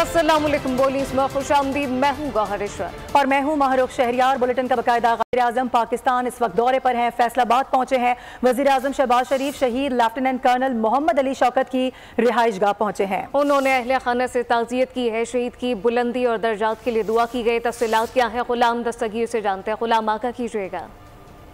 अस्सलामुअलैकुम बोलीस में खुशामदीद। मैं हूँ गौहर इशरत और मैं हूँ महरुख शहरियार। बुलेटिन का बाकायदा। वज़ीर-ए-आज़म पाकिस्तान इस वक्त दौरे पर हैं, फैसलाबाद पहुंचे हैं। वज़ीर-ए-आज़म शहबाज शरीफ शहीद लेफ्टिनेंट कर्नल मोहम्मद अली शौकत की रिहाइशगाह पहुंचे हैं। उन्होंने अहले खाना से ताज़ियत की है। शहीद की बुलंदी और दर्जात के लिए दुआ की गई। तफसीलात क्या है, गुलाम दस्तगीर से जानते हैं। गुलाम आगा कीजिएगा।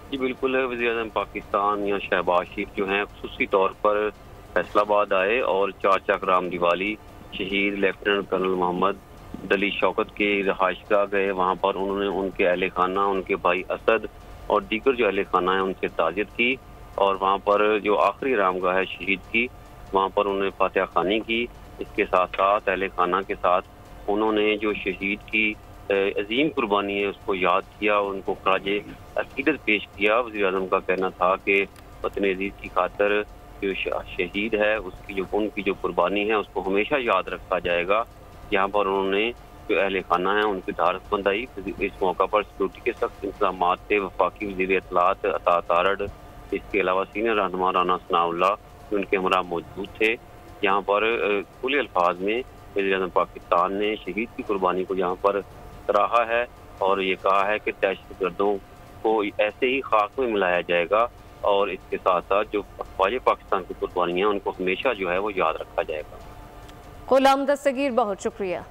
जी बिल्कुल, वज़ीर-ए-आज़म पाकिस्तान या शहबाज शरीफ जो हैं खुसूसी तौर पर फैसलाबाद आए और चाचा कराम दिवाली शहीद लेफ्टिनेंट कर्नल मोहम्मद अली शौकत के रिहाइशगाह गए। वहाँ पर उन्होंने उनके अहले खाना, उनके भाई असद और दीगर जो अहले खाना है उनसे ताज़ियत की और वहाँ पर जो आखिरी आरामगाह है शहीद की, वहाँ पर उन्होंने फातिहा खानी की। इसके साथ साथ अहले खाना के साथ उन्होंने जो शहीद की अजीम कुर्बानी है उसको याद किया, उनको खराजे अकीदत पेश किया। वज़ीर-ए-आज़म का कहना था कि वतन अज़ीज़ की खातिर जो शहीद है उनकी जो कुर्बानी है उसको हमेशा याद रखा जाएगा। यहाँ पर उन्होंने जो अहले खाना है उनकी धारसबंद आई। इस मौका पर सिक्योरिटी के सख्त इंतजाम थे। वफाकी वज़ीर इत्तलात अता तारड़, इसके अलावा सीनियर रहनुमा राना सनाउल्लाह उनके हमरा मौजूद थे। यहाँ पर खुले अल्फाज में वज़ीर-ए-आज़म पाकिस्तान ने शहीद की कुर्बानी को यहाँ पर सराहा है और ये कहा है कि दहशतगर्दों को ऐसे ही खाक में मिलाया जाएगा और इसके साथ साथ जो अफवाज पाकिस्तान की कुर्बानी है उनको हमेशा जो है वो याद रखा जाएगा। गुलाम दस्तगीर, बहुत शुक्रिया।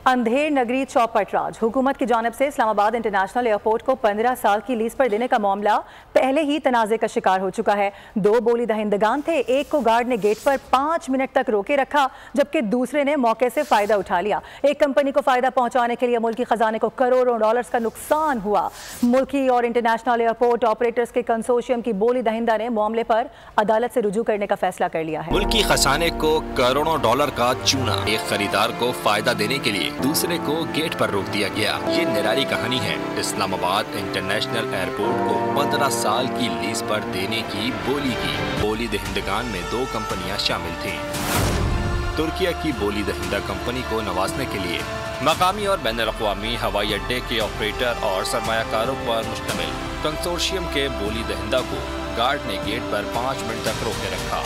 अंधेर नगरी चौपट राज हुकूमत की जानिब से इस्लामाबाद इंटरनेशनल एयरपोर्ट को 15 साल की लीज पर देने का मामला पहले ही तनाज़े का शिकार हो चुका है। 2 बोली दहिंदगान थे। एक को गार्ड ने गेट पर 5 मिनट तक रोके रखा, जबकि दूसरे ने मौके से फायदा उठा लिया। एक कंपनी को फायदा पहुंचाने के लिए मुल्की खजाने को करोड़ों डॉलर्स का नुकसान हुआ। मुल्की और इंटरनेशनल एयरपोर्ट ऑपरेटर्स के कंसोर्शियम की बोली दहिंदा ने मामले पर अदालत से रुजू करने का फैसला कर लिया है। मुल्की खजाने को करोड़ों डॉलर का चूना, एक खरीदार को फायदा देने के लिए दूसरे को गेट पर रोक दिया गया। ये निराली कहानी है। इस्लामाबाद इंटरनेशनल एयरपोर्ट को 15 साल की लीज पर देने की बोली दहिंदगान में 2 कंपनियां शामिल थीं। तुर्किया की बोली दहिंदा कंपनी को नवाजने के लिए मकामी और बैनुल अक़वामी हवाई अड्डे के ऑपरेटर और सरमायाकारों पर मुश्तमिल कंसोर्शियम के बोली दहिंदा को गार्ड ने गेट पर 5 मिनट तक रोके रखा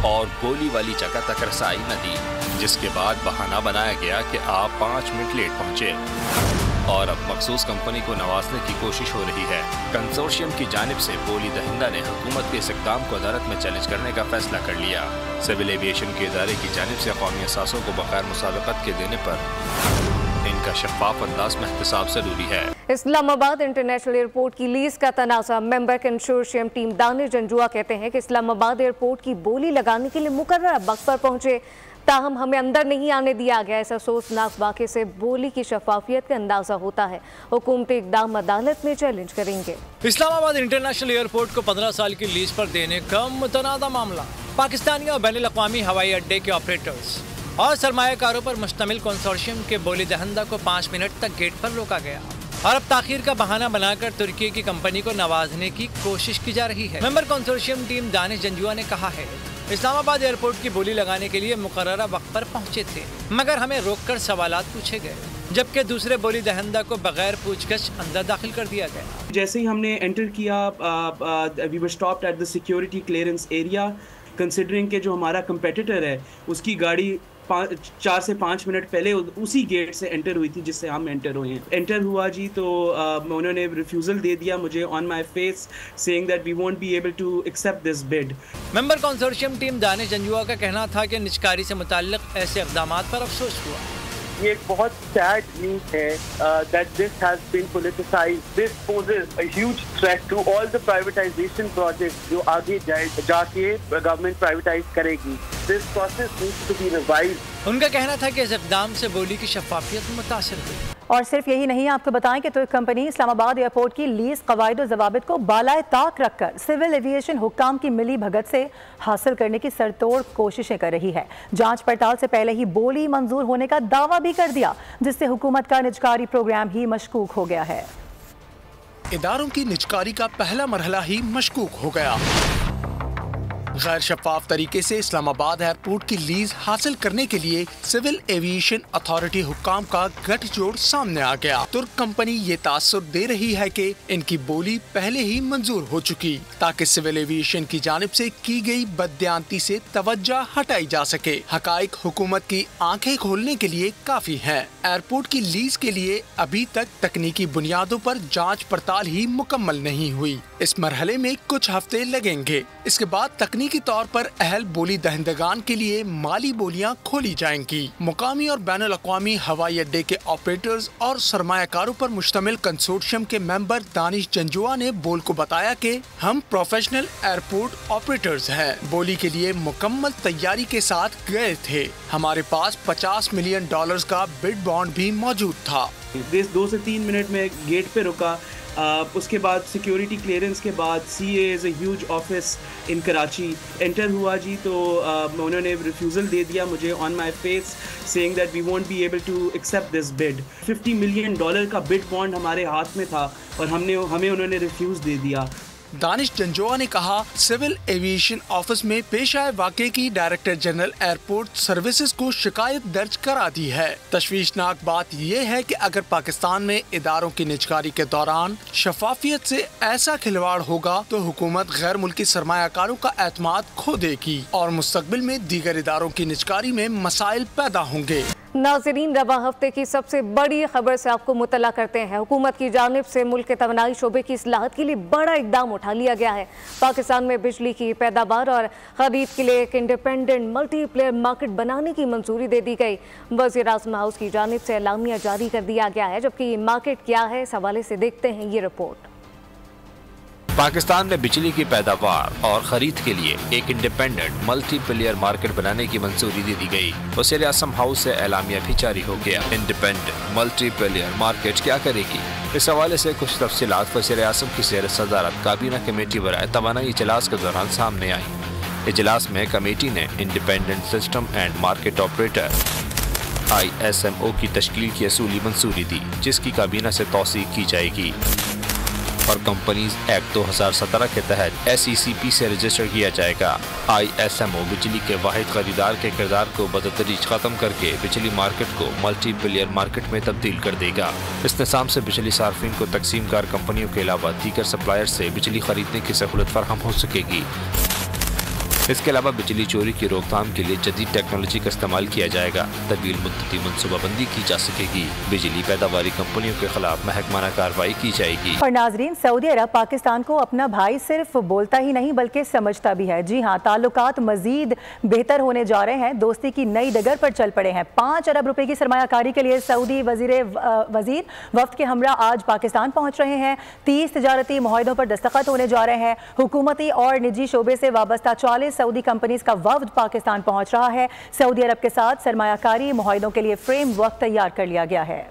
और बोली वाली जगह तक रसाई न दी, जिसके बाद बहाना बनाया गया कि आप 5 मिनट लेट पहुंचे और अब मखसूस कंपनी को नवाजने की कोशिश हो रही है। कंसोर्शियम की जानिब से बोली दहिंदा ने हुकूमत के इस इक़दाम को अदालत में चैलेंज करने का फैसला कर लिया। सिविल एविएशन के इदारे की जानिब से कौमी असासों को बगैर मुसाबकत के देने पर इनका शफाफ अंदाज में एहतसाब जरूरी है। इस्लामाबाद इंटरनेशनल एयरपोर्ट की लीज का तनाज़ा। Member consortium team Danish Janjua कहते हैं कि इस्लामाबाद एयरपोर्ट की बोली लगाने के लिए मुकर्रर वक्त पर पहुंचे, ताहम हमें अंदर नहीं आने दिया गया। ऐसा अफसोसनाक वाक़े से बोली की शफाफियत का अंदाजा होता है। हुकूमती इक़दाम अदालत में चैलेंज करेंगे। इस्लामाबाद इंटरनेशनल एयरपोर्ट को 15 साल की लीज पर देने का मुतनाज़ा मामला। पाकिस्तानी और बैनुल अक़वामी हवाई अड्डे के ऑपरेटर्स और सरमायाकारों पर मुश्तमिल कंसोर्शियम के बोली दहिंदा को 5 मिनट तक गेट पर रोका गया और अब ताखीर का बहाना बनाकर तुर्की की कंपनी को नवाजने की कोशिश की जा रही है। Member consortium team Danish Janjua ने कहा है, इस्लामाबाद एयरपोर्ट की बोली लगाने के लिए मुकर्ररा वक्त पर पहुंचे थे, मगर हमें रोककर सवालात पूछे गए, जबकि दूसरे बोली दहिंदा को बगैर पूछगछ अंदर दाखिल कर दिया गया। जैसे ही हमने एंटर किया, we were stopped at the security clearance area, considering के जो हमारा कंपेटिटर है उसकी गाड़ी 4 से 5 मिनट पहले उसी गेट से एंटर हुई थी जिससे हम एंटर हुए हैं। एंटर हुआ जी तो उन्होंने रिफ्यूज़ल दे दिया मुझे on my face, saying that we won't be able to accept this bid. Member consortium team Danish Janjua का कहना था कि निजकारी से मुताल्लिक ऐसे इक़दामात पर अफसोस हुआ। ये एक बहुत सैड न्यूज़ है that this has been politicized. This poses a huge threat to all the privatization projects जो आगे जाके गवर्नमेंट प्राइवेटाइज करेगी। This process needs to be revised. उनका कहना था कि इस इक़दाम से बोली की शफाफियत मुतासिर हुई। और सिर्फ यही नहीं, आपको बताएं कि तुर्क कंपनी इस्लामाबाद एयरपोर्ट की लीज कवायद और जवाबित को बालाए ताक रखकर सिविल एविएशन हुक्काम की मिली भगत से हासिल करने की सरतोड़ कोशिशें कर रही है। जांच पड़ताल से पहले ही बोली मंजूर होने का दावा भी कर दिया, जिससे हुकूमत का निजकारी प्रोग्राम ही मशकूक हो गया है। इदारों की निजकारी का पहला मरहला ही मशकूक हो गया। गैर शफाफ तरीके से इस्लामाबाद एयरपोर्ट की लीज हासिल करने के लिए सिविल एविएशन अथॉरिटी हुक्काम का गठजोड़ सामने आ गया। तुर्क कंपनी ये तासुर दे रही है कि इनकी बोली पहले ही मंजूर हो चुकी, ताकि सिविल एविएशन की जानिब से की गई बददियानती से तवज्जो हटाई जा सके। हकाइक हुकूमत की आंखें खोलने के लिए काफी है। एयरपोर्ट की लीज के लिए अभी तक तकनीकी बुनियादों पर जांच पड़ताल ही मुकम्मल नहीं हुई। इस मरहले में कुछ हफ्ते लगेंगे। इसके बाद तकनीकी तौर पर अहल बोली दहिंदगान के लिए माली बोलियां खोली जाएंगी। मुकामी और बैनुल अक़वामी हवाई अड्डे के ऑपरेटर्स और सरमायाकारों पर मुश्तमिल कंसोर्शियम के मेंबर दानिश जंजुआ ने बोल को बताया कि हम प्रोफेशनल एयरपोर्ट ऑपरेटर्स हैं। बोली के लिए मुकम्मल तैयारी के साथ गए थे। हमारे पास $50 मिलियन का बिड बॉन्ड भी मौजूद था। 2 से 3 मिनट में गेट पे रुका। उसके बाद सिक्योरिटी क्लियरेंस के बाद CA is a huge office in Karachi enter हुआ जी, तो उन्होंने रिफ्यूज़ल दे दिया मुझे on my face, saying that we won't be able to accept this bid. $50 million का बिड बॉन्ड हमारे हाथ में था और हमें उन्होंने रिफ्यूज़ दे दिया। दानिश जंजुआ ने कहा, सिविल एविएशन ऑफिस में पेश आए वाक़े की डायरेक्टर जनरल एयरपोर्ट सर्विसेज को शिकायत दर्ज करा दी है। तशवीशनाक बात यह है कि अगर पाकिस्तान में इदारों की निजकारी के दौरान शफाफियत से ऐसा खिलवाड़ होगा तो हुकूमत गैर मुल्की सरमायाकारों का एतमाद खो देगी और मुस्तकबिल में दीगर इदारों की निजकारी में मसाइल पैदा होंगे। नाज़रीन, रवा हफ्ते की सबसे बड़ी खबर से आपको मुतला करते हैं। हुकूमत की जानिब से मुल्क के तवानाई शोबे की इस्लाहत के लिए बड़ा इकदाम उठा लिया गया है। पाकिस्तान में बिजली की पैदावार और खरीद के लिए एक इंडिपेंडेंट मल्टीप्लेयर मार्केट बनाने की मंजूरी दे दी गई। वज़ीर आज़म हाउस की जानिब से एलामिया जारी कर दिया गया है। जबकि ये मार्केट क्या है, इस हवाले से देखते हैं ये रिपोर्ट। पाकिस्तान में बिजली की पैदावार और खरीद के लिए एक इंडिपेंडेंट मल्टीप्लेयर मार्केट बनाने की मंजूरी दे दी गई। वज़ीर आज़म हाउस से एलामिया भी जारी हो गया। इंडिपेंडेंट मल्टीप्लेयर मार्केट क्या करेगी, इस हवाले से कुछ तफसीलात वज़ीर आज़म की ज़ेर सदारत काबीना कमेटी बराए तवानाई इजलास के दौरान सामने आई। इजलास में कमेटी ने independent system and market operator ISMO की तश्कील की असूली मंजूरी दी, जिसकी काबीना से तौसीक की जाएगी और कंपनीज एक्ट 2017 के तहत SECP से रजिस्टर किया जाएगा। ISMO बिजली के वाहिद खरीदार के किरदार को बदतरीज खत्म करके बिजली मार्केट को मल्टीप्लेयर मार्केट में तब्दील कर देगा। इस निज़ाम से बिजली सार्फिन को तकसीमकार कंपनियों के अलावा दीगर सप्लायर से बिजली खरीदने की सहूलत फराहम हो सकेगी। इसके अलावा बिजली चोरी की रोकथाम के लिए जदीद टेक्नोलॉजी का इस्तेमाल किया जाएगा। तवील मुद्दती मनसूबाबंदी की जा सकेगी। बिजली पैदावारी कंपनियों के खिलाफ महकमाना कार्रवाई की जाएगी। और नाजरीन, सऊदी अरब पाकिस्तान को अपना भाई सिर्फ बोलता ही नहीं बल्कि समझता भी है। जी हाँ, ताल्लुकात मजीद बेहतर होने जा रहे हैं। दोस्ती की नई डगर पर चल पड़े हैं। 5 अरब रुपए की सरमायाकारी के लिए सऊदी वजीर वफ्द के हमरा आज पाकिस्तान पहुँच रहे हैं। 30 तजारती मुआहदों पर दस्तखत होने जा रहे हैं। हुकूमती और निजी शोबे से वाबस्ता 40 सऊदी कंपनीज का वफ्द पाकिस्तान पहुंच रहा है। सऊदी अरब के साथ सरमायाकारी मुआहदों के लिए फ्रेमवर्क तैयार कर लिया गया है।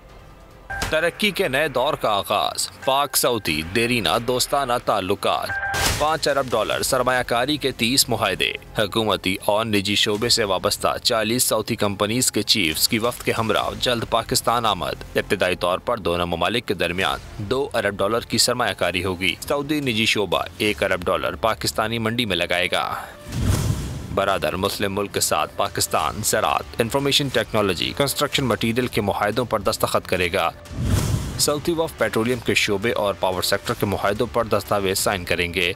तरक्की के नए दौर का आगाज, पाक सऊदी देरीना दोस्ताना ताल्लुकात, $5 अरब सरमायाकारी के 30 मुआहदे, हुकूमती और निजी शोबे से वाबस्ता 40 सऊदी कंपनीज के चीफ्स की वफ्द के हमरा जल्द पाकिस्तान आमद। इब्तदाई तौर पर दोनों ममालिक के दरमियान $2 अरब की सरमायाकारी होगी। सऊदी निजी शोबा $1 अरब पाकिस्तानी मंडी में लगाएगा। बरादर मुस्लिम मुल्क के साथ पाकिस्तान ज़राअत, इंफॉर्मेशन टेक्नोलॉजी, कंस्ट्रक्शन मटीरियल के मुआहदों पर दस्तखत करेगा। सऊदी वफ़द पेट्रोलियम के शोबे और पावर सेक्टर के मुआहदों पर दस्तावेज साइन करेंगे।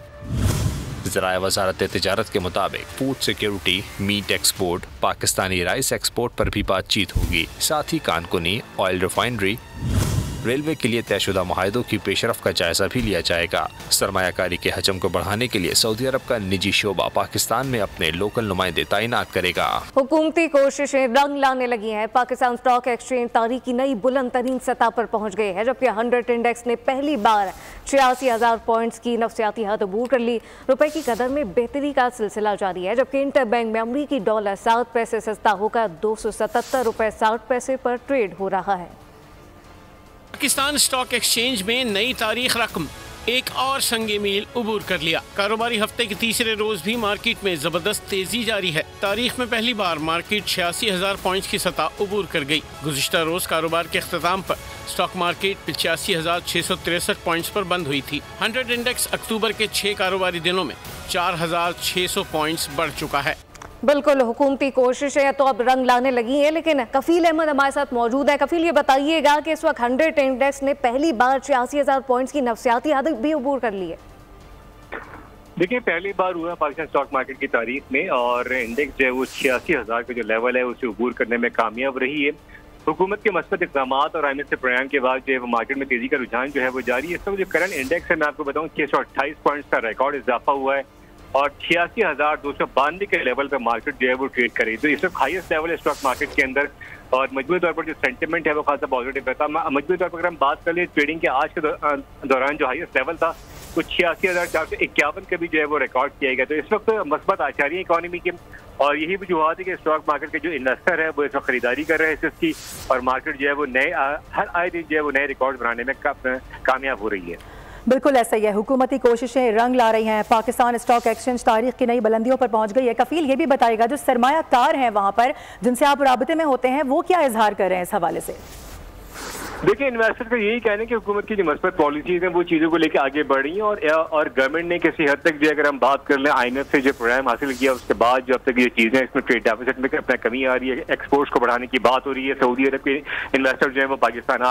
ज़राए वज़ारत तिजारत के मुताबिक food security, meet export, Pakistani rice export पर भी बातचीत होगी। साथ ही कानकुनी ऑयल रिफाइनरी, रेलवे के लिए तयशुदा मुआहदों की पेशरफ का जायजा भी लिया जाएगा। सरमायाकारी के हजम को बढ़ाने के लिए सऊदी अरब का निजी शोबा पाकिस्तान में अपने लोकल नुमाइंदे तैनात करेगा। हुकूमती कोशिशें रंग लाने लगी हैं। पाकिस्तान स्टॉक एक्सचेंज तारीख की नई बुलंद तरीन सतह पर पहुंच गए हैं, जबकि 100 इंडेक्स ने पहली बार 86,000 पॉइंट्स की नफसियाती हद अबूर कर ली। रुपए की कदर में बेहतरी का सिलसिला जारी है, जबकि इंटरबैंक में अमरीकी डॉलर 7 पैसे सस्ता होकर $277.60 पर ट्रेड हो रहा है। पाकिस्तान स्टॉक एक्सचेंज में नई तारीख रकम एक और संगे मील उबूर कर लिया। कारोबारी हफ्ते के तीसरे रोज भी मार्केट में जबरदस्त तेजी जारी है। तारीख में पहली बार मार्केट 86,000 पॉइंट्स की सतह उबूर कर गई। गुज़िश्ता रोज कारोबार के अख्ताम पर स्टॉक मार्केट 85,663 पॉइंट्स पर बंद हुई थी। 100 इंडेक्स अक्टूबर के 6 कारोबारी दिनों में 4,600 पॉइंट्स बढ़ चुका है। बिल्कुल, हुकूमती कोशिशें तो अब रंग लाने लगी हैं, लेकिन कफील अहमद हमारे साथ मौजूद है। कफील, ये बताइएगा कि इस वक्त 100 इंडेक्स ने पहली बार 86,000 पॉइंट्स की नफसियाती हद भी अबूर कर ली है। देखिए, पहली बार हुआ पाकिस्तान स्टॉक मार्केट की तारीख में और इंडेक्स जो है वो 86,000 का जो लेवल है उसे अबूर करने में कामयाब रही है। हुकूमत के मस्बत इक़दाम और IMF से बयान के बाद जो है वो मार्केट में तेजी का रुझान जो है वो जारी है। इस वक्त जो करंट इंडेक्स है, मैं आपको बताऊँ 628 पॉइंट्स का रिकॉर्ड इजाफा हुआ है और 86,292 के लेवल पे मार्केट जो है वो ट्रेड करे। तो इस वक्त हाईएस्ट लेवल है स्टॉक मार्केट के अंदर और मजबूत तौर पर जो सेंटिमेंट है वो खासा पॉजिटिव रहता है। मजबूत तौर पर अगर हम बात कर ले ट्रेडिंग के आज के दौरान जो हाईएस्ट लेवल था वो 86,451 का भी जो है वो रिकॉर्ड किया गया। तो इस वक्त मस्बत आ रही है इकोनॉमी की और यही वजूहत है कि स्टॉक मार्केट के जो इन्वेस्टर है वो इस वक्त खरीदारी कर रहे हैं इसकी और मार्केट जो है वो नए हर आए दिन जो है वो नए रिकॉर्ड बनाने में कामयाब हो रही है। बिल्कुल ऐसा ही है, हुकूमती कोशिशें रंग ला रही हैं। पाकिस्तान स्टॉक एक्सचेंज तारीख की नई बुलंदियों पर पहुंच गई है। कफील, ये भी बताएगा जो सरमायाकार हैं वहां पर जिनसे आप राबते में होते हैं वो क्या इजहार कर रहे हैं इस हवाले से? देखिए, इन्वेस्टर का यही कहना है कि हुकूमत की जो मस्बत पॉलिसीज हैं वो चीज़ों को लेकर आगे बढ़ रही हैं और गवर्नमेंट ने किसी हद तक जो अगर हम बात कर लें IMF से जो प्रोग्राम हासिल किया उसके बाद जो अब तक ये चीज़ें इसमें ट्रेड डेफिसिट में अपना कमी आ रही है, एक्सपोर्ट्स को बढ़ाने की बात हो रही है। सऊदी अरब के इन्वेस्टर जो है वो पाकिस्तान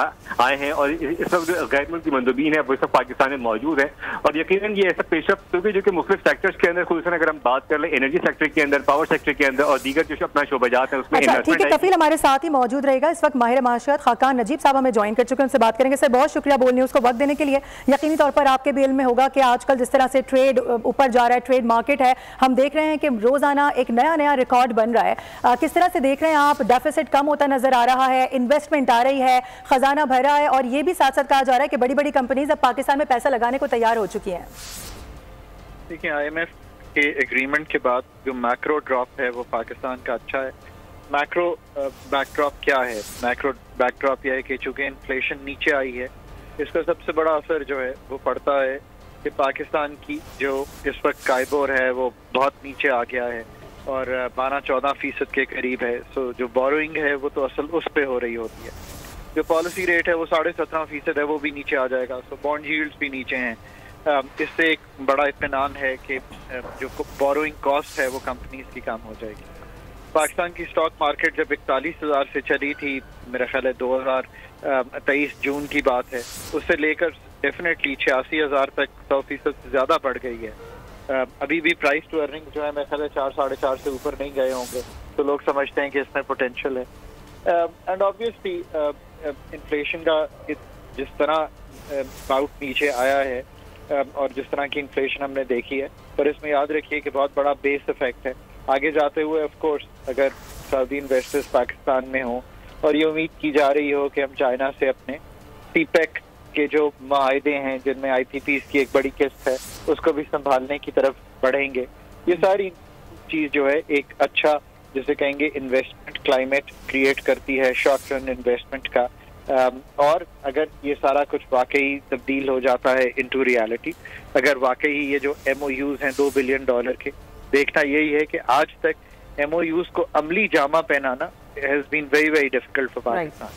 आए हैं और इस वक्त जो गैर मुल्की मंदूबीन है वो सब पाकिस्तान में मौजूद है और यकीनन ये ऐसा पेशरफ क्योंकि जो कि मुख्तलिफ सेक्टर्स के अंदर खुसूसन अगर हम बात कर लें एनर्जी सेक्टर के अंदर, पावर सेक्टर के अंदर और दीगर जो अपना शोबाजात है उसमें। अच्छा, ठीक है, कफील हमारे साथ ही मौजूद रहेगा। इस वक्त माहिर माशियत खाकान नजीब साहब हमें ज्वाइन कर चुके हैं, उनसे बात करेंगे। सर, बहुत शुक्रिया बोल न्यूज़ को वक्त देने के लिए। यकीनी तौर पर आपके भी इल्म में होगा कि आजकल जिस तरह से ट्रेड ऊपर जा रहा है, ट्रेड मार्केट है, हम देख रहे हैं कि रोजाना एक नया रिकॉर्ड बन रहा है। किस तरह से देख रहे हैं आप? डेफिसिट कम होता नजर आ रहा है, इन्वेस्टमेंट आ रही है, खजाना भरा है और ये भी साथ साथ कहा जा रहा है कि बड़ी बड़ी कंपनीज अब पाकिस्तान में पैसा लगाने को तैयार हो चुकी हैं। देखिए, IMF के एग्रीमेंट के बाद जो मैक्रो ड्रॉप है वो पाकिस्तान का अच्छा है। मैक्रो बैकड्रॉप क्या है? मैक्रो बैकड्रॉप यह है कि चूंकि इन्फ्लेशन नीचे आई है, इसका सबसे बड़ा असर जो है वो पड़ता है कि पाकिस्तान की जो इस वक्त काइबोर है वो बहुत नीचे आ गया है और 12-14% के करीब है। सो जो बोरोइंग है वो तो असल उस पे हो रही होती है। जो पॉलिसी रेट है वो 17.5% है, वो भी नीचे आ जाएगा। सो बॉन्ड यील्ड्स भी नीचे हैं। इससे एक बड़ा इत्मीनान है कि जो बोरोइंग कॉस्ट है वो कंपनीज की कम हो जाएगी। पाकिस्तान की स्टॉक मार्केट जब 41,000 से चली थी, मेरा ख्याल है 2023 जून की बात है, उससे लेकर डेफिनेटली 86,000 तक 100% से ज़्यादा बढ़ गई है। अभी भी प्राइस टू अर्निंग जो है मेरा ख्याल है 4-4.5 से ऊपर नहीं गए होंगे, तो लोग समझते हैं कि इसमें पोटेंशियल है। एंड ऑब्वियसली इन्फ्लेशन का जिस तरह बाउट नीचे आया है और जिस तरह की इन्फ्लेशन हमने देखी है, पर इसमें याद रखिए कि बहुत बड़ा बेस इफेक्ट है। आगे जाते हुए ऑफ कोर्स अगर सऊदी इन्वेस्टर्स पाकिस्तान में हों और ये उम्मीद की जा रही हो कि हम चाइना से अपने CPEC के जो माहदे हैं जिनमें IPPs की एक बड़ी किस्त है उसको भी संभालने की तरफ बढ़ेंगे, ये सारी चीज़ जो है एक अच्छा जिसे कहेंगे इन्वेस्टमेंट क्लाइमेट क्रिएट करती है शॉर्ट टर्म इन्वेस्टमेंट का। और अगर ये सारा कुछ वाकई तब्दील हो जाता है इनटू रियलिटी, अगर वाकई ये जो MOUs हैं $2 बिलियन के, देखना यही है कि आज तक MOUs को अमली जामा पहनाना has been very very difficult for Pakistan.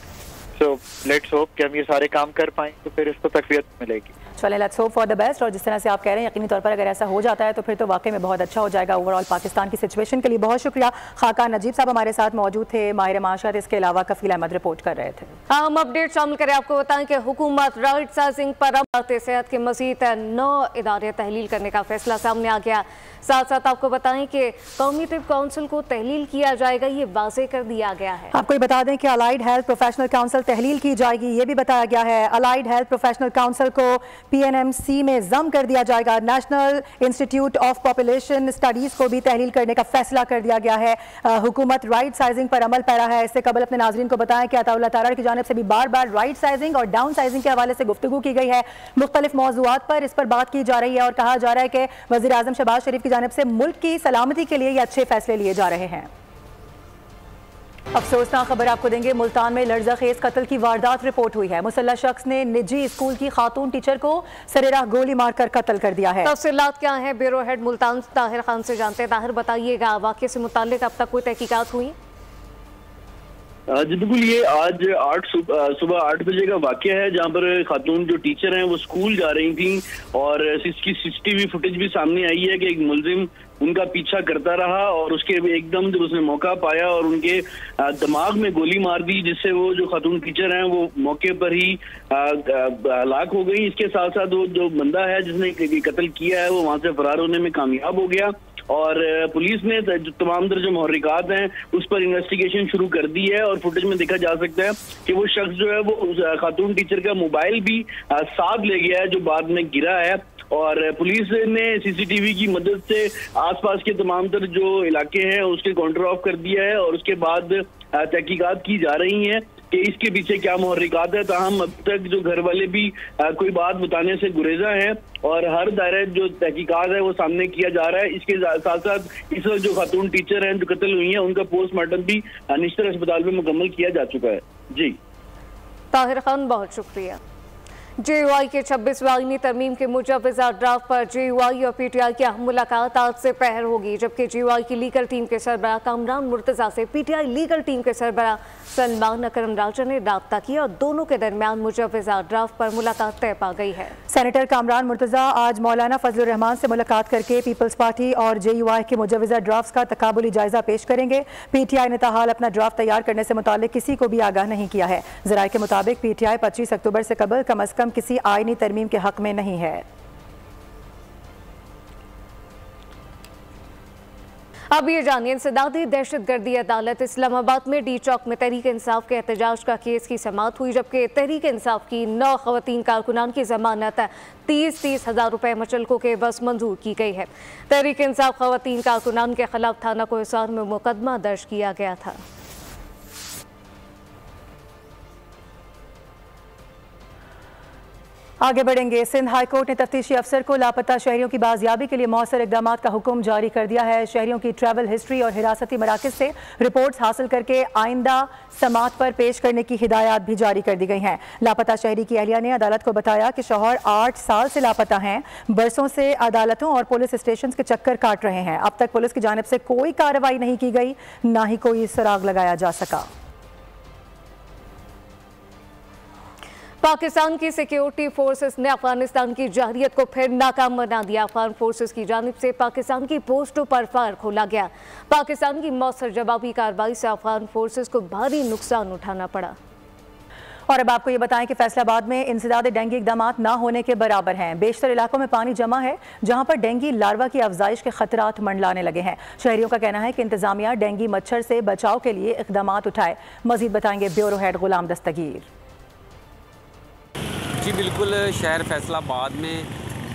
So let's hope कि हम ये सारे काम कर पाएं तो फिर इसको तकवीत मिलेगी। चलें, let's hope for the best. और जिस तरह से आप कह रहे हैं यकीनी तौर पर अगर ऐसा हो जाता है तो फिर तो वाकई में बहुत अच्छा हो जाएगा ओवरऑल पाकिस्तान की सिचुएशन के लिए। बहुत शुक्रिया। खाकान नजीब साहब हमारे साथ मौजूद थे, माहिर माशियत, इसके अलावा कफील अहमद रिपोर्ट कर रहे थे। हम अपडेट शामिल करें, आपको बताएं कि हुकूमत राइट साइजिंग पर सेहत के मज़ीद 9 इदारे तहलील करने का फैसला सामने आ गया। साथ साथ आपको बताएं कि कौमी तिब काउंसिल को तहलील किया जाएगा, ये वाज़े कर दिया गया है। आपको ये बता दें कि अलाइड हेल्थ प्रोफेशनल काउंसिल तहलील की जाएगी, ये भी बताया गया है। अलाइड हेल्थ प्रोफेशनल काउंसिल को PNMC में जम कर दिया जाएगा। National institute of population studies को भी तहलील करने का फैसला कर दिया गया है। हुकूमत राइट साइजिंग पर अमल पैरा है। इससे कबल अपने नाजरीन को बताएं कि अताउल्लाह तारा की जानिब से भी बार बार राइट साइजिंग और डाउन साइजिंग के हवाले से गुफ्तगू की गई है। मुख्तलिफ मौज़ूआत पर इस पर बात की जा रही है और कहा जा रहा है कि वज़ीर आज़म शहबाज शरीफ की जानिब से मुल्क की सलामती के लिए ये अच्छे फैसले लिए जा रहे हैं। अफसोसनाक खबर आपको देंगे। मुल्तान में लर्ज़ाखेज कत्ल की वारदात रिपोर्ट हुई है। मुसल्लह शख्स ने निजी स्कूल की खातून टीचर को सरेराह गोली मारकर कत्ल कर दिया है। तफसीलात क्या है, ब्यूरो हेड मुल्तान ताहिर खान से जानते हैं। ताहिर, बताइएगा, वाक़े से मुताल्लिक अब तक कोई तहकीकात हुई? जी बिल्कुल, ये आज सुबह 8 बजे का वाकया है, जहाँ पर खातून जो टीचर हैं वो स्कूल जा रही थी और इसकी सीसीटीवी फुटेज भी सामने आई है कि एक मुलजिम उनका पीछा करता रहा और उसके एकदम जब उसने मौका पाया और उनके दिमाग में गोली मार दी, जिससे वो जो खातून टीचर हैं वो मौके पर ही हलाक हो गई। इसके साथ साथ वो जो बंदा है जिसने कत्ल किया है वो वहां से फरार होने में कामयाब हो गया और पुलिस ने जो तमाम जो मुहर्रिकात हैं उस पर इन्वेस्टिगेशन शुरू कर दी है और फुटेज में देखा जा सकता है कि वो शख्स जो है वो उस खातून टीचर का मोबाइल भी साथ ले गया है जो बाद में गिरा है। और पुलिस ने सीसीटीवी की मदद से आसपास के तमाम तर जो इलाके हैं उसके काउंटर ऑफ कर दिया है और उसके बाद तहकीकात की जा रही हैं कि इसके पीछे क्या मुहर्रिकात है। ताहम अब तक जो घर वाले भी कोई बात बताने से गुरेजा हैं और हर दायरे जो तहकीकात है वो सामने किया जा रहा है। इसके साथ साथ इस वक्त जो खातून टीचर हैं जो कत्ल हुई हैं उनका पोस्टमार्टम भी निश्तर अस्पताल में मुकम्मल किया जा चुका है। जी ताहिर खान, बहुत शुक्रिया। JUI के 26वें आईनी तरमीम के मुजव्वज़ा ड्राफ्ट पर JUI और PTI की अहम मुलाकात आज से पहर होगी, जबकि JUI की लीगल टीम के सरबराह कामरान मुर्तज़ा से PTI लीगल टीम के सरबराह सलमान अकरम राजा ने राब्ता किया और दोनों के दरमियान मुजव्वज़ा ड्राफ्ट पर मुलाकात तय पा गई है। सेनेटर कामरान मुर्तज़ा आज मौलाना फजलुर रहमान से मुलाकात करके पीपल्स पार्टी और JUI के मुजव्वज़ा ड्राफ्ट का तकाबुली जायजा पेश करेंगे। PTI ने ताहाल अपना ड्राफ्ट तैयार करने से मुताल्लिक किसी को भी आगाह नहीं किया है। ज़राए के मुताबिक PTI 25 अक्टूबर से कबल कम अज़ कम किसी आईनी तरमीम के हक में नहीं है। अब ये जानिए, इंसदादी दहशतगर्दी अदालत इस्लामाबाद में डी चौक में तहरीक इंसाफ के एहतजाज का केस की समाअत हुई, जबकि तहरीक इंसाफ की 9 खवातीन कारकुनान की जमानत 30-30 हज़ार रुपये मुचलकों के बस मंजूर की गई है। तहरीक इंसाफ खवातीन कारकुनान के खिलाफ थाना कोहिसार में मुकदमा दर्ज किया गया था। आगे बढ़ेंगे। सिंध हाई कोर्ट ने तफ्तीशी अफसर को लापता शहरियों की बाजियाबी के लिए मौसर इकदाम का हुक्म जारी कर दिया है। शहरियों की ट्रैवल हिस्ट्री और हिरासती मराकज से रिपोर्ट्स हासिल करके आइंदा समात पर पेश करने की हिदायत भी जारी कर दी गई हैं। लापता शहरी की अहलिया ने अदालत को बताया कि शौहर 8 साल से लापता हैं, बरसों से अदालतों और पुलिस स्टेशन के चक्कर काट रहे हैं। अब तक पुलिस की जानिब से कोई कार्रवाई नहीं की गई, ना ही कोई सुराग लगाया जा सका। पाकिस्तान की सिक्योरिटी फोर्सेस ने अफगानिस्तान की जहरियत को फिर नाकाम बना दिया। अफगान फोर्सेस की जानिब से पाकिस्तान की पोस्टों पर फायर खोला गया। पाकिस्तान की मौसर जवाबी कार्रवाई से अफगान फोर्सेस को भारी नुकसान उठाना पड़ा। और अब आपको ये बताएं कि फैसलाबाद में इंसदाद डेंगू इकदाम ना होने के बराबर हैं। बेशतर इलाकों में पानी जमा है, जहां पर डेंगू लार्वा की अफजाइश के खतरात मंडलाने लगे हैं। शहरियों का कहना है कि इंतजामिया डेंगू मच्छर से बचाव के लिए इकदाम उठाए। मजीद बताएंगे ब्यूरो हेड गुलाम दस्तगीर। जी बिल्कुल, शहर फैसलाबाद में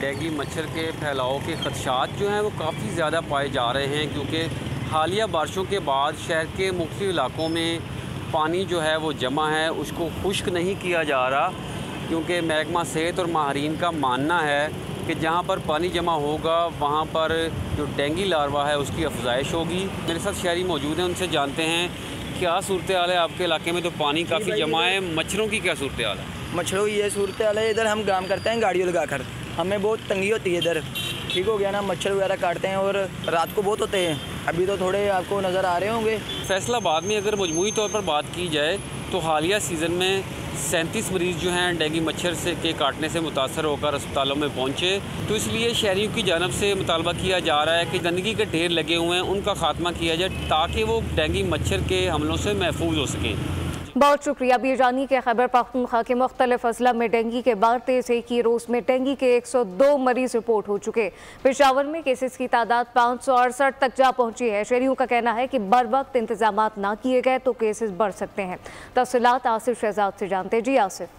डेंगू मच्छर के फैलाव के खदशात जो हैं वो काफ़ी ज़्यादा पाए जा रहे हैं, क्योंकि हालिया बारिशों के बाद शहर के मुख्तलिफ इलाकों में पानी जो है वो जमा है, उसको खुश्क नहीं किया जा रहा, क्योंकि महकमा सेहत और माहरीन का मानना है कि जहाँ पर पानी जमा होगा वहाँ पर जो डेंगू लार्वा है उसकी अफजाइश होगी। मेरे साथ शहरी मौजूद हैं, उनसे जानते हैं क्या सूरत हाल है आपके इलाके में। तो पानी काफ़ी जमा है, मच्छरों की क्या सूरत हाल है? मच्छरों की ये सूरत हाल है, इधर हम काम करते हैं गाड़ियों लगाकर, हमें बहुत तंगी होती है इधर, ठीक हो गया ना, मच्छर वगैरह काटते हैं और रात को बहुत होते हैं। अभी तो थोड़े आपको नज़र आ रहे होंगे। फैसलाबाद में अगर मजमूई तौर पर बात की जाए तो हालिया सीज़न में 37 मरीज़ जो हैं डेंगू मच्छर से के काटने से मुतासर होकर अस्पतालों में पहुँचे। तो इसलिए शहरियों की जानब से मुतालबा किया जा रहा है कि गंदगी के ढेर लगे हुए हैं उनका खात्मा किया जाए, ताकि वो डेंगू मच्छर के हमलों से महफूज हो सकें। बहुत शुक्रिया। अभी जानिए कि खैबर पख्तूनख्वा के मुख्तलिफ अजला में डेंगू के बढ़ते से एक ही रोज़ में डेंगू के 102 मरीज रिपोर्ट हो चुके। पेशावर में केसेस की तादाद 568 तक जा पहुंची है। शहरियों का कहना है कि बर वक्त इंतजाम ना किए गए तो केसेस बढ़ सकते हैं। तफसीलात आसिफ शहजाद से जानते हैं। जी आसिफ।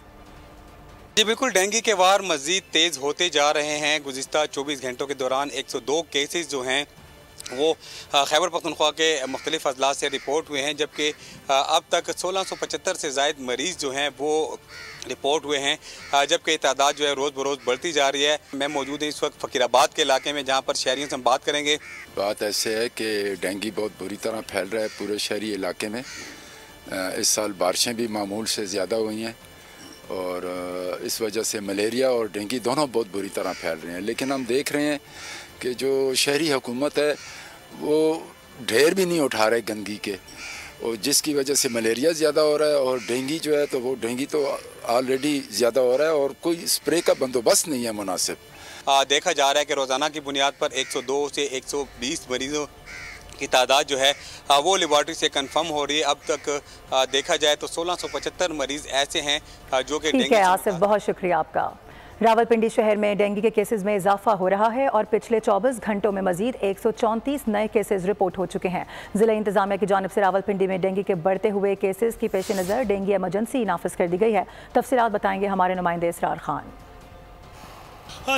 जी बिल्कुल, डेंगू के वार मज़ीद तेज़ होते जा रहे हैं। गुज़िस्ता 24 घंटों के दौरान 102 केसेस जो हैं वो खैबर पख्तूनख्वा के मुख्तलिफ अजला से रिपोर्ट हुए हैं, जबकि अब तक 1675 से ज़ायद मरीज़ जो हैं वो रिपोर्ट हुए हैं, जबकि तादाद जो है रोज़ बरोज़ बढ़ती जा रही है। मैं मौजूद हूँ इस वक्त फ़कीराबाद के इलाके में, जहाँ पर शहरियों से हम बात करेंगे। बात ऐसे है कि डेंगू बहुत बुरी तरह फैल रहा है पूरे शहरी इलाके में, इस साल बारिशें भी मामूल से ज़्यादा हुई हैं और इस वजह से मलेरिया और डेंगू दोनों बहुत बुरी तरह फैल रहे हैं। लेकिन हम देख रहे हैं कि जो शहरी हुकूमत है वो ढेर भी नहीं उठा रहे गंदगी के, और जिसकी वजह से मलेरिया ज़्यादा हो रहा है और डेंगू जो है तो वो डेंगू तो ऑलरेडी ज़्यादा हो रहा है और कोई स्प्रे का बंदोबस्त नहीं है मुनासिब। देखा जा रहा है कि रोज़ाना की बुनियाद पर 102 से 120 मरीज़ों की तादाद जो है वो लेबॉर्ट्री से कंफर्म हो रही है। अब तक देखा जाए तो 1675 मरीज़ ऐसे हैं जो कि ठीक है आसिफ, बहुत शुक्रिया आपका। रावलपिंडी शहर में डेंगू के केसेस में इजाफा हो रहा है और पिछले 24 घंटों में मजीद 134 नए केसेस रिपोर्ट हो चुके हैं। जिला इंतजामिया की जानिब से रावलपिंडी में डेंगू के बढ़ते हुए केसेस की पेश नज़र डेंगू एमरजेंसी नाफिज कर दी गई है। तफसीलात बताएंगे हमारे नुमाइंदे इसरार खान।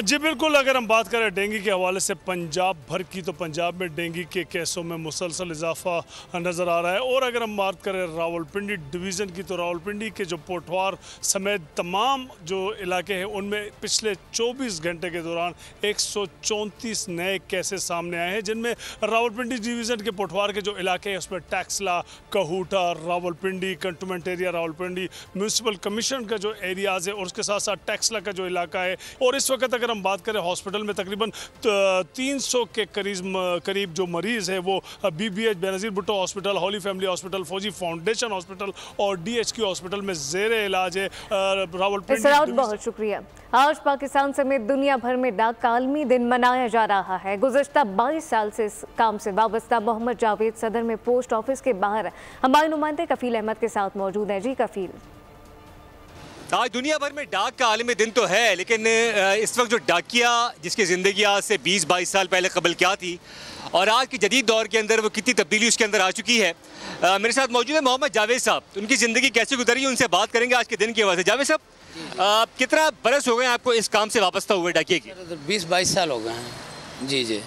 जी बिल्कुल, अगर हम बात करें डेंगू के हवाले से पंजाब भर की, तो पंजाब में डेंगू के केसों में मुसलसल इजाफा नज़र आ रहा है। और अगर हम बात करें रावलपिंडी डिवीज़न की, तो रावलपिंडी के जो पोठवार समेत तमाम जो इलाके हैं उनमें पिछले 24 घंटे के दौरान 134 नए केसेस सामने आए हैं, जिनमें रावलपिंडी डिवीज़न के पोठवार के जो इलाके हैं उसमें Taxila, Kahuta, Rawalpindi cantonment area, Rawalpindi municipal commission का जो एरियाज़ है और उसके साथ साथ टैक्सला का जो इलाका है। और इस वक्त अगर हम बात करें हॉस्पिटल में तकरीबन 300 के करीब जो मरीज़ है वो BBH Benazir Bhutto hospital, Holi family hospital, फौजी फाउंडेशन हॉस्पिटल और DHQ हॉस्पिटल में ज़ेरे इलाज है। रावलपिंडी, बहुत शुक्रिया। आज पाकिस्तान समेत दुनिया भर में डाक का आलमी दिन मनाया जा रहा है। गुज़श्ता 22 साल से इस काम से वाबस्ता मोहम्मद जावेद सदर में पोस्ट ऑफिस के बाहर हमारे नुमाइंदे कफील अहमद के साथ मौजूद हैं। जी कफील, आज दुनिया भर में डाक का आलमी दिन तो है, लेकिन इस वक्त जो डाकिया जिसकी ज़िंदगी आज से 20-22 साल पहले कबल क्या थी और आज के जदीद दौर के अंदर वो कितनी तब्दीली उसके अंदर आ चुकी है। मेरे साथ मौजूद है मोहम्मद जावेद साहब, उनकी ज़िंदगी कैसे गुजरी है उनसे बात करेंगे आज के दिन की वजह से। जावेद साहब, कितना बरस हो गए आपको इस काम से वाबस्ता हुए डाकिया की? 20-22 साल हो गए हैं। जी जी,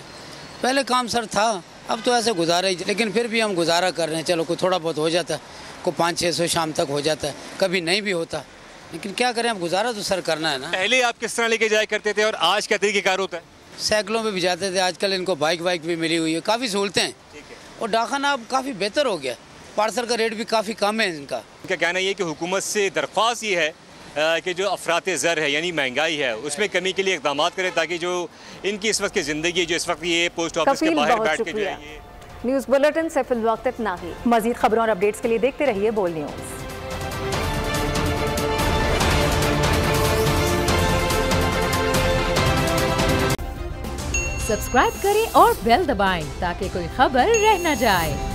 पहले काम सर था, अब तो ऐसे गुजारा ही, लेकिन फिर भी हम गुजारा कर रहे हैं। चलो कोई थोड़ा बहुत हो जाता है, कोई 500-600 शाम तक हो जाता है, कभी नहीं भी होता, लेकिन क्या करें, अब गुजारा तो सर करना है ना। पहले आप किस तरह लेके जाया करते थे और आज क्या तरीक़ेकार होता है? साइकिलों पे भी जाते थे, आजकल इनको बाइक भी मिली हुई है, काफ़ी सहूलतें हैं और डाकखाना अब काफ़ी बेहतर हो गया। पार्सल का रेट भी काफ़ी कम है इनका। इनका कहना ये कि हुकूमत से दरख्वास्त ये है कि जो अफरात ज़र है यानी महंगाई है उसमें कमी के लिए इक़दाम करें, ताकि जो इनकी इस वक्त की ज़िंदगी जो इस वक्त ये पोस्ट ऑफिस के बाहर बैठ के जो है। न्यूज़ बुलेटिन से फिल वक्त इतना ही। मज़ीद खबरों और अपडेट्स के लिए देखते रहिए बोल न्यूज़। सब्सक्राइब करें और बेल दबाएं ताकि कोई खबर रह न जाए।